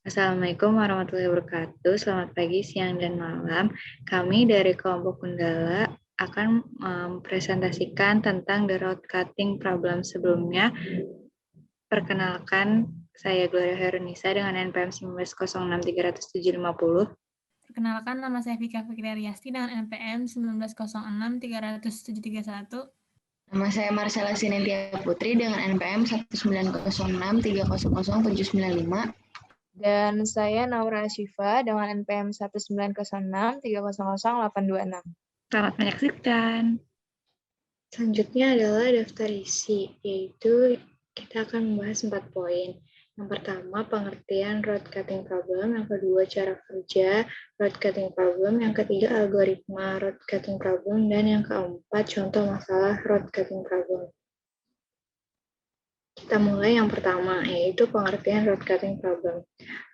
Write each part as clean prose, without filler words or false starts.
Assalamualaikum warahmatullahi wabarakatuh. Selamat pagi, siang, dan malam. Kami dari kelompok Gundala akan mempresentasikan tentang the road cutting problem sebelumnya. Perkenalkan, saya Gloria Herunisa dengan NPM 1906350. Perkenalkan, nama saya Vika Fikriariasti dengan NPM 1906331. Nama saya Marcella Sinentia Putri dengan NPM 19063007995. Dan saya Naura Ashifa dengan NPM 19063000826. Selamat menyaksikan. Selanjutnya adalah daftar isi, yaitu kita akan membahas 4 poin. Yang pertama, pengertian road cutting problem. Yang kedua, cara kerja road cutting problem. Yang ketiga, algoritma road cutting problem. Dan yang keempat, contoh masalah road cutting problem. Kita mulai yang pertama, yaitu pengertian road cutting problem.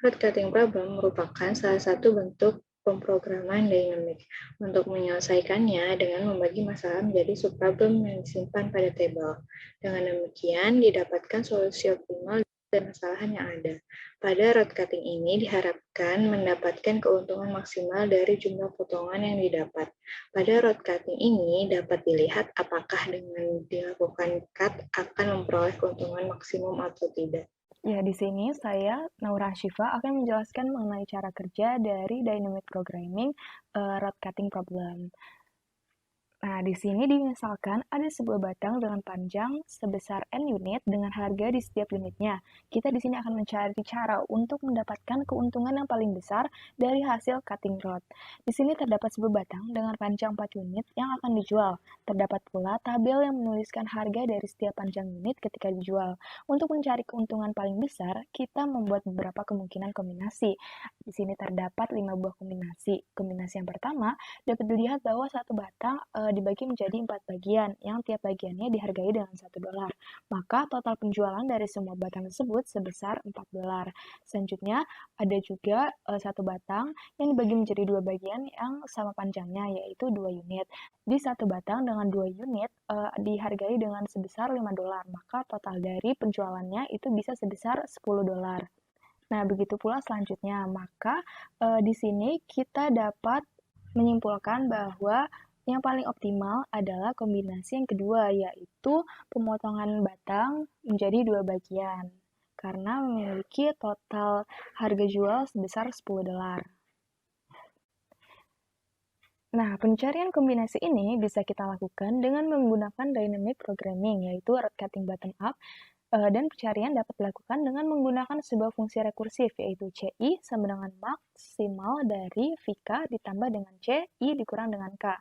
Road cutting problem merupakan salah satu bentuk pemrograman dinamik. Untuk menyelesaikannya dengan membagi masalah menjadi subproblem yang disimpan pada tabel. Dengan demikian, didapatkan solusi optimal dari masalahan yang ada. Pada road cutting ini diharapkan mendapatkan keuntungan maksimal dari jumlah potongan yang didapat. Pada road cutting ini dapat dilihat apakah dengan dilakukan cut akan memperoleh keuntungan maksimum atau tidak. Ya, di sini saya, Naura Ashifa, akan menjelaskan mengenai cara kerja dari Dynamic Programming Road Cutting Problem. Nah, di sini dimisalkan ada sebuah batang dengan panjang sebesar N unit dengan harga di setiap unitnya. Kita di sini akan mencari cara untuk mendapatkan keuntungan yang paling besar dari hasil cutting rod. Di sini terdapat sebuah batang dengan panjang 4 unit yang akan dijual. Terdapat pula tabel yang menuliskan harga dari setiap panjang unit ketika dijual. Untuk mencari keuntungan paling besar, kita membuat beberapa kemungkinan kombinasi. Di sini terdapat 5 buah kombinasi. Kombinasi yang pertama dapat dilihat bahwa satu batang dibagi menjadi 4 bagian, yang tiap bagiannya dihargai dengan $1. Maka total penjualan dari semua batang tersebut sebesar $4. Selanjutnya, ada juga satu batang yang dibagi menjadi 2 bagian yang sama panjangnya, yaitu 2 unit. Di satu batang dengan 2 unit dihargai dengan sebesar $5, maka total dari penjualannya itu bisa sebesar $10. Nah, begitu pula selanjutnya, maka di sini kita dapat menyimpulkan bahwa yang paling optimal adalah kombinasi yang kedua, yaitu pemotongan batang menjadi 2 bagian, karena memiliki total harga jual sebesar $10. Nah, pencarian kombinasi ini bisa kita lakukan dengan menggunakan Dynamic Programming, yaitu road cutting bottom up, dan pencarian dapat dilakukan dengan menggunakan sebuah fungsi rekursif, yaitu CI sama dengan maksimal dari VK ditambah dengan CI dikurang dengan K.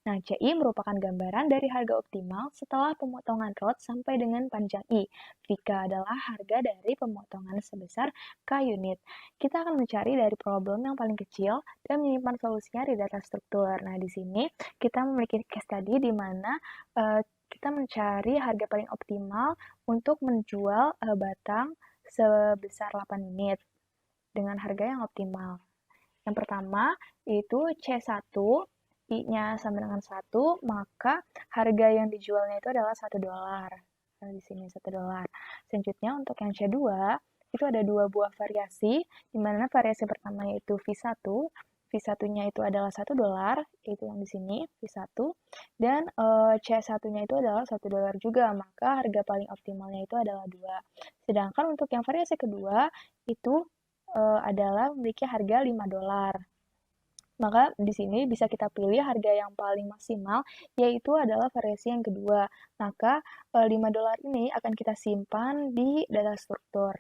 Nah, CI merupakan gambaran dari harga optimal setelah pemotongan rod sampai dengan panjang I. VK adalah harga dari pemotongan sebesar K unit. Kita akan mencari dari problem yang paling kecil dan menyimpan solusinya di data struktur. Nah, di sini kita memiliki case study di mana kita mencari harga paling optimal untuk menjual batang sebesar 8 unit dengan harga yang optimal. Yang pertama, yaitu C1, I-nya sama dengan 1, maka harga yang dijualnya itu adalah $1. Nah, di sini $1. Selanjutnya, untuk yang C2, itu ada 2 buah variasi, di mana variasi pertama yaitu V1, V1-nya itu adalah $1, itu yang di sini, V1, dan C1-nya itu adalah $1 juga, maka harga paling optimalnya itu adalah 2. Sedangkan untuk yang variasi kedua, itu adalah memiliki harga $5. Maka di sini bisa kita pilih harga yang paling maksimal, yaitu adalah variasi yang kedua. Maka $5 ini akan kita simpan di data struktur.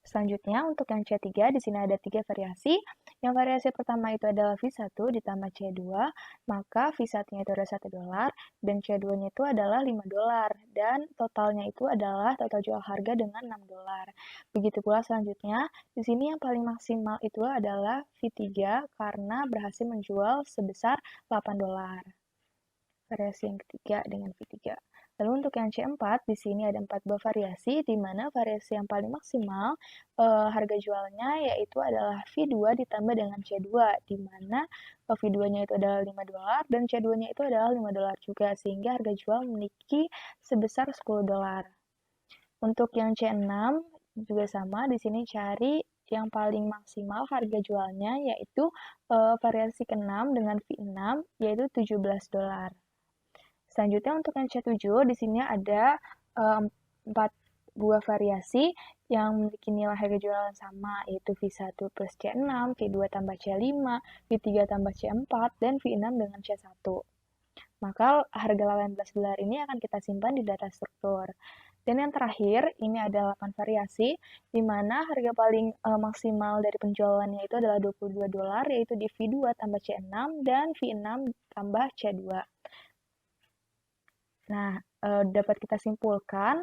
Selanjutnya, untuk yang C3, di sini ada 3 variasi. Yang variasi pertama itu adalah V1 ditambah C2, maka V1-nya itu adalah $1, dan C2-nya itu adalah $5, dan totalnya itu adalah total jual harga dengan $6. Begitu pula selanjutnya, di sini yang paling maksimal itu adalah V3, karena berhasil menjual sebesar $8. Variasi yang ketiga dengan V3. Lalu untuk yang C4, di sini ada 4 buah variasi, di mana variasi yang paling maksimal harga jualnya yaitu adalah V2 ditambah dengan C2, di mana V2-nya itu adalah $5 dan C2-nya itu adalah $5 juga, sehingga harga jual memiliki sebesar $10. Untuk yang C6 juga sama, di sini cari yang paling maksimal harga jualnya yaitu variasi ke-6 dengan V6 yaitu $17. Selanjutnya untuk yang C7 di sini ada 4 buah variasi yang memiliki nilai harga jual yang sama yaitu V1 plus C6, V2 tambah C5, V3 tambah C4, dan V6 dengan C1. Maka harga $18 ini akan kita simpan di data struktur. Dan yang terakhir, ini ada 8 variasi, di mana harga paling maksimal dari penjualannya itu adalah $22, yaitu di V2 tambah C6 dan V6 tambah C2. Nah, dapat kita simpulkan,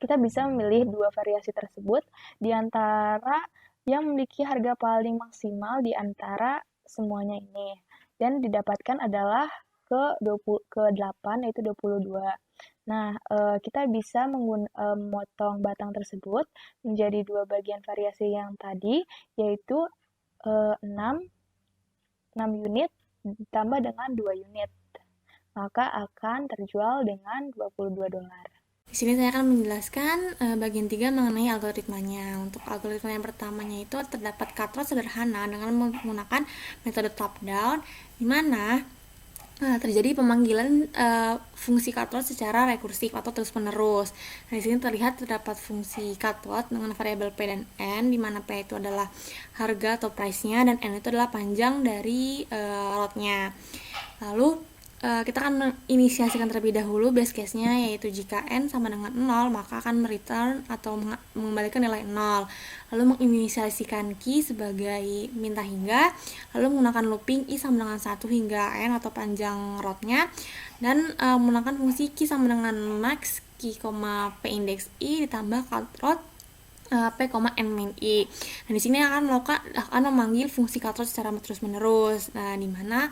kita bisa memilih dua variasi tersebut di antara yang memiliki harga paling maksimal di antara semuanya ini. Dan didapatkan adalah ke-8 yaitu 22. Nah, kita bisa memotong batang tersebut menjadi dua bagian variasi yang tadi, yaitu 6 unit ditambah dengan 2 unit. Maka akan terjual dengan $22. Di sini saya akan menjelaskan bagian 3 mengenai algoritmanya. Untuk algoritma yang pertamanya itu terdapat cut rate sederhana dengan menggunakan metode top down, di mana terjadi pemanggilan fungsi cut rate secara rekursif atau terus menerus. Nah, di sini terlihat terdapat fungsi cut rate dengan variabel p dan n, di mana p itu adalah harga atau price-nya dan n itu adalah panjang dari rate-nya. Lalu kita akan menginisiasikan terlebih dahulu base case-nya, yaitu jika n sama dengan 0 maka akan return atau mengembalikan nilai 0. Lalu menginisiasikan key sebagai minta hingga, lalu menggunakan looping i sama dengan 1 hingga n atau panjang rod-nya, dan menggunakan fungsi key sama dengan max key, p index i ditambah cut rod p, n min i. Nah, di sini akan memanggil fungsi cut rate secara terus menerus. Nah, di mana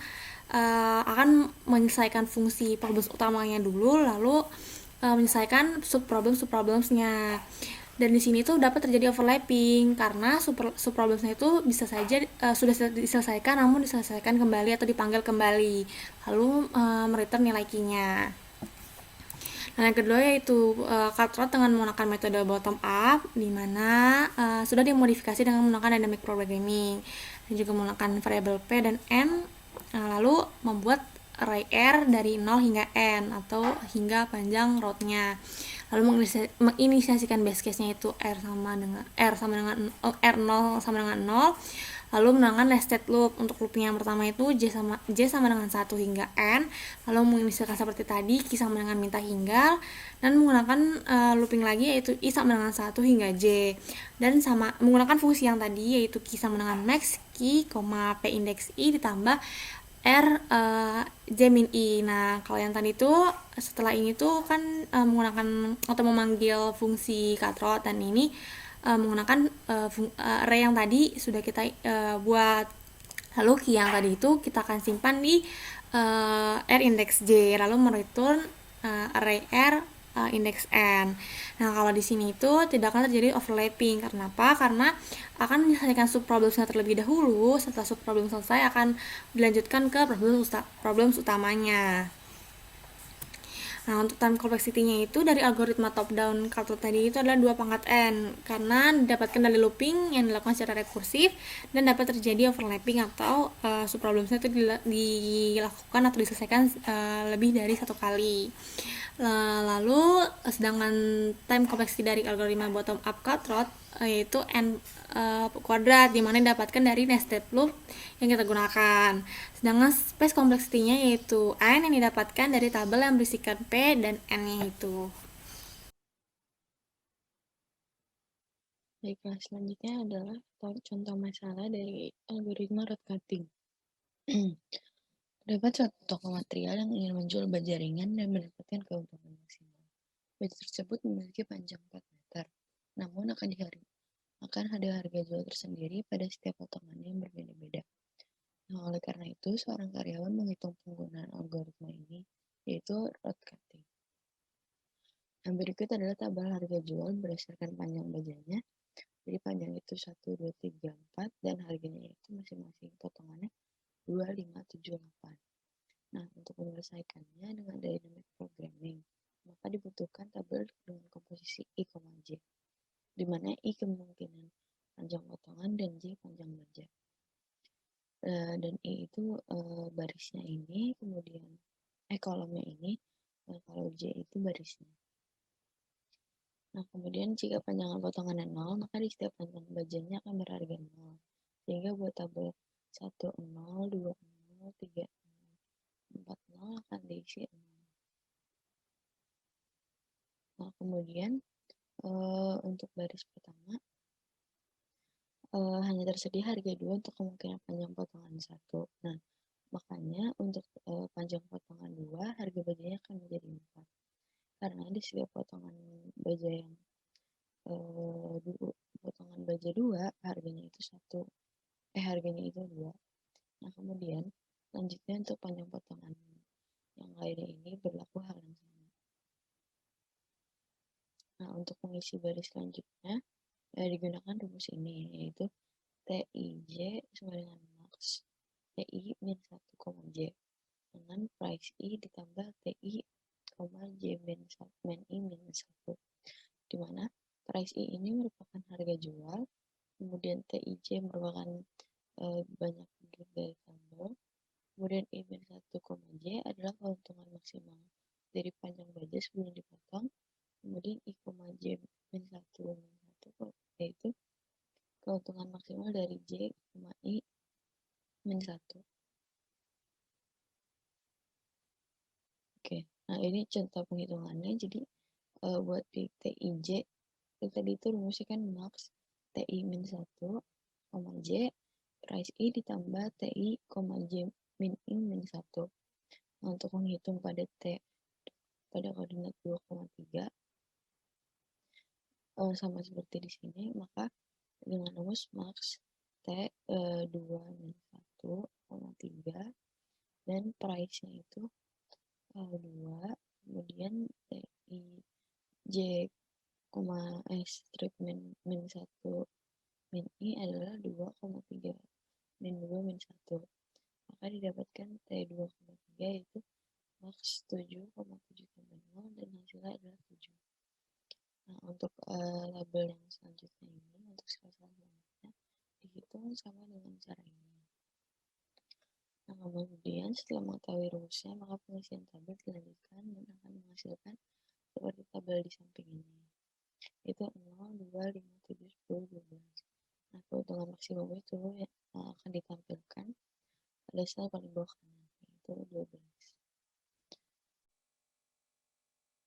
akan menyelesaikan fungsi problem utamanya dulu, lalu menyelesaikan subproblemsnya. Dan di sini tuh dapat terjadi overlapping karena subproblemsnya itu bisa saja sudah diselesaikan namun diselesaikan kembali atau dipanggil kembali, lalu mereturn nilai key-nya. Nah, yang kedua yaitu cut rate dengan menggunakan metode bottom up, di mana sudah dimodifikasi dengan menggunakan dynamic programming dan juga menggunakan variabel p dan n, lalu membuat array R dari 0 hingga n atau hingga panjang row-nya. Lalu menginisiasikan base case-nya itu R sama dengan R0 sama dengan 0. Lalu menggunakan nested loop. Untuk loopnya yang pertama itu J sama dengan 1 hingga N. Lalu menginisiasikan seperti tadi, Q sama dengan minta hingga. Dan menggunakan looping lagi yaitu I sama dengan 1 hingga J. Dan menggunakan fungsi yang tadi yaitu Q sama dengan max Q, P index I ditambah R J min I. Nah, kalau yang tadi itu setelah ini tuh kan menggunakan atau memanggil fungsi cut rate, dan ini menggunakan array yang tadi sudah kita buat. Lalu key yang tadi itu kita akan simpan di R index J, lalu mereturn array R index N. Nah, kalau di sini itu tidak akan terjadi overlapping. Karena apa? Karena akan menyelesaikan subproblemsnya terlebih dahulu. Setelah subproblem selesai akan dilanjutkan ke problem utamanya. Nah, untuk time complexity-nya itu dari algoritma top down cut rate tadi itu adalah 2 pangkat n, karena didapatkan dari looping yang dilakukan secara rekursif dan dapat terjadi overlapping atau subproblemsnya itu dilakukan atau diselesaikan lebih dari satu kali. Lalu sedangkan time complexity dari algoritma bottom up cut rate yaitu n kuadrat, dimana didapatkan dari nested loop yang kita gunakan. Sedangkan space complexity-nya yaitu n yang didapatkan dari tabel yang berisikan p dan n-nya itu. Baiklah, selanjutnya adalah contoh masalah dari algoritma rod cutting. Terdapat suatu toko material yang ingin menjual baja ringan dan mendapatkan keuntungan maksimal. Baja tersebut memiliki panjang 4 meter, namun akan ada harga jual tersendiri pada setiap potongannya yang berbeda-beda. Nah, oleh karena itu, seorang karyawan menghitung penggunaan algoritma ini, yaitu rod cutting. Yang berikut adalah tabel harga jual berdasarkan panjang bajanya. Jadi panjang itu 1, 2, 3, 4, dan harganya itu masing-masing potongannya 2, 5, 7, 8. Nah, untuk menyelesaikannya dengan dynamic programming, maka dibutuhkan tabel dengan komposisi I, J, di mana I kemungkinan panjang potongan kepanjangan dan J panjang baja. Dan I itu barisnya ini, kemudian kolomnya ini, dan kalau J itu barisnya. Nah, kemudian jika panjangan potongannya 0, maka di setiap panjang bajanya akan berharga 0. Sehingga buat tabel 1, 0, 2, 0, 3, 0, 4, 0 akan diisi 0. Nah, kemudian untuk baris pertama, hanya tersedia harga 2 untuk kemungkinan panjang potongan 1. Nah, makanya untuk panjang potongan 2, harga bajanya akan menjadi 4. Karena di setiap potongan baja yang potongan baja 2, harganya itu 1. Harganya itu 2. Nah, kemudian selanjutnya untuk panjang potongan yang lainnya ini berlaku hal yang sama. Nah, untuk mengisi baris selanjutnya digunakan rumus ini, yaitu TIJ sama dengan max TI min 1, J dengan price I ditambah TI, J min I min 1, di mana price I ini merupakan harga jual, kemudian TIJ merupakan banyak dari tambal, kemudian I min 1, J adalah keuntungan maksimal dari panjang baja sebelum dipotong, kemudian I, J min 1 yaitu keuntungan maksimal dari J, I min 1. Oke, nah ini contoh penghitungannya. Jadi buat di TIJ tadi itu rumusnya kan max TI min 1, J price I ditambah TI, J min I min 1. Nah, untuk menghitung pada koordinat 2,3 sama seperti di sini, maka dengan rumus max T 2 min 1,3 dan price-nya itu 2, kemudian TI J, strip min 1 min I adalah 2,3 min 2 min 1. Maka didapatkan T2,3 yaitu max 7,7 tambah 0 dan hasilnya adalah 7. Nah, untuk label yang selanjutnya ini, untuk skala selanjutnya dihitung sama dengan cara ini. Nah, kemudian setelah mengetahui rumusnya, maka pengisian tabel dilanjutkan dan akan menghasilkan seperti tabel di samping ini. Itu 0, 2, 5, 7, 10, 12. Nah, keuntungan maksimum itu yang akan ditampilkan pada sel paling bawah kanan, yaitu 12.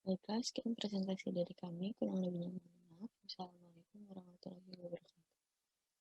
Baiklah, sekian presentasi dari kami. Kurang lebihnya mohon maaf. Wassalamualaikum warahmatullahi wabarakatuh.